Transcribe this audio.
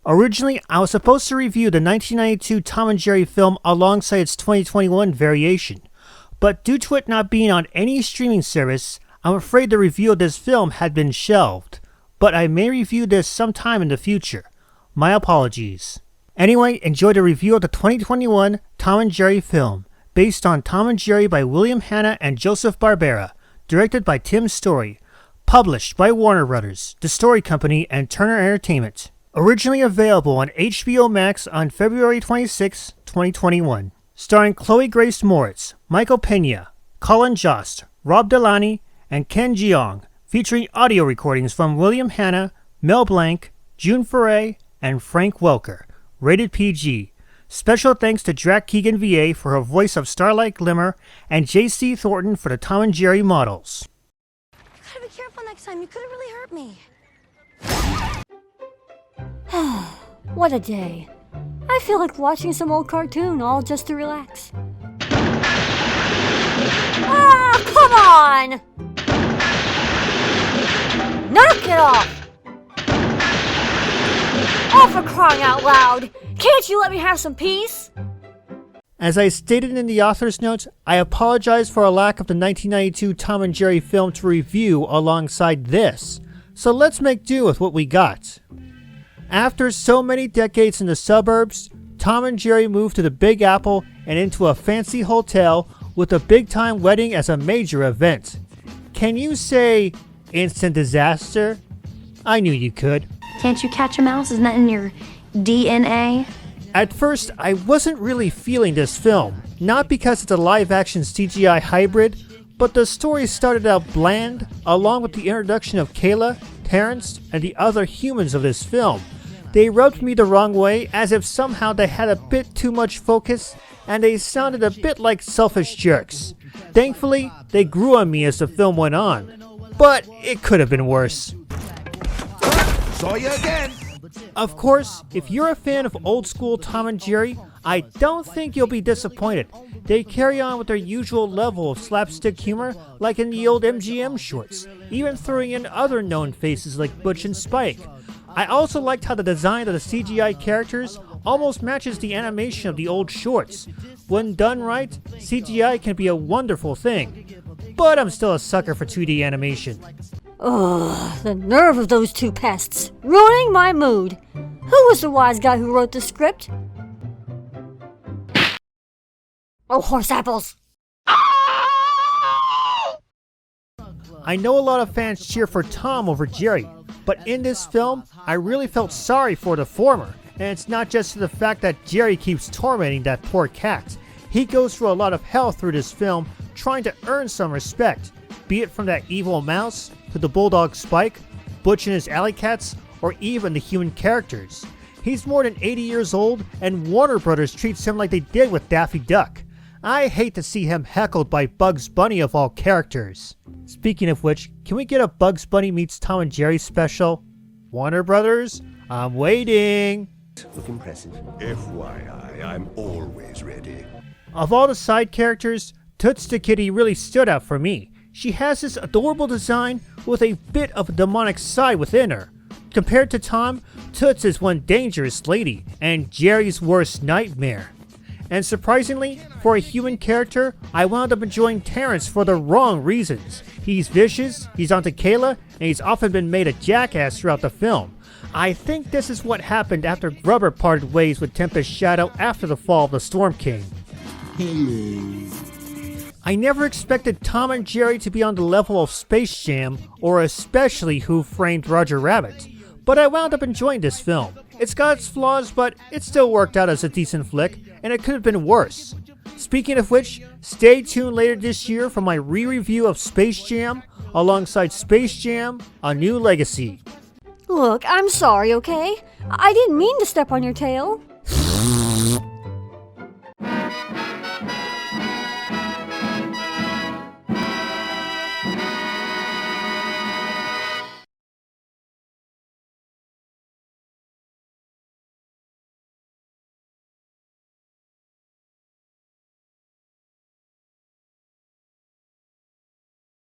Originally, I was supposed to review the 1992 Tom and Jerry film alongside its 2021 variation, but due to it not being on any streaming service, I'm afraid the review of this film had been shelved, but I may review this sometime in the future. My apologies. Anyway, enjoy the review of the 2021 Tom and Jerry film, based on Tom and Jerry by William Hanna and Joseph Barbera, directed by Tim Story, published by Warner Brothers, The Story Company, and Turner Entertainment. Originally available on HBO Max on February 26, 2021. Starring Chloe Grace Moritz, Michael Pena, Colin Jost, Rob Delaney, and Ken Jeong, featuring audio recordings from William Hanna, Mel Blanc, June Foray, and Frank Welker. Rated PG. Special thanks to Drac Keagan VA for her voice of Starlight Glimmer and JC Thornton for the Tom and Jerry models. Gotta be careful next time. You could have really hurt me. What a day. I feel like watching some old cartoon, all just to relax. Ah, come on! Knock it off! Oh, for crying out loud! Can't you let me have some peace? As I stated in the author's notes, I apologize for a lack of the 1992 Tom and Jerry film to review alongside this, so let's make do with what we got. After so many decades in the suburbs, Tom and Jerry moved to the Big Apple and into a fancy hotel with a big-time wedding as a major event. Can you say instant disaster? I knew you could. Can't you catch a mouse? Isn't that in your DNA? At first, I wasn't really feeling this film, not because it's a live-action CGI hybrid, but the story started out bland, along with the introduction of Kayla, Terrence, and the other humans of this film. They rubbed me the wrong way, as if somehow they had a bit too much focus, and they sounded a bit like selfish jerks. Thankfully, they grew on me as the film went on, but it could have been worse. Saw you again! Of course, if you're a fan of old school Tom and Jerry, I don't think you'll be disappointed. They carry on with their usual level of slapstick humor like in the old MGM shorts, even throwing in other known faces like Butch and Spike. I also liked how the design of the CGI characters almost matches the animation of the old shorts. When done right, CGI can be a wonderful thing, but I'm still a sucker for 2D animation. Ugh, the nerve of those two pests, ruining my mood. Who was the wise guy who wrote the script? Oh, horse apples! I know a lot of fans cheer for Tom over Jerry, but in this film, I really felt sorry for the former, and it's not just the fact that Jerry keeps tormenting that poor cat. He goes through a lot of hell through this film, trying to earn some respect, be it from that evil mouse, to the bulldog Spike, Butch and his alley cats, or even the human characters. He's more than 80 years old, and Warner Brothers treats him like they did with Daffy Duck. I hate to see him heckled by Bugs Bunny of all characters. Speaking of which, can we get a Bugs Bunny meets Tom and Jerry special? Warner Brothers, I'm waiting. Look impressive. FYI, I'm always ready. Of all the side characters, Toots the Kitty really stood out for me. She has this adorable design with a bit of a demonic side within her. Compared to Tom, Toots is one dangerous lady and Jerry's worst nightmare. And surprisingly, for a human character, I wound up enjoying Terrence for the wrong reasons. He's vicious, he's onto Kayla, and he's often been made a jackass throughout the film. I think this is what happened after Grubber parted ways with Tempest Shadow after the fall of the Storm King. I never expected Tom and Jerry to be on the level of Space Jam, or especially Who Framed Roger Rabbit, but I wound up enjoying this film. It's got its flaws, but it still worked out as a decent flick, and it could have been worse. Speaking of which, stay tuned later this year for my re-review of Space Jam, alongside Space Jam: A New Legacy. Look, I'm sorry, okay? I didn't mean to step on your tail.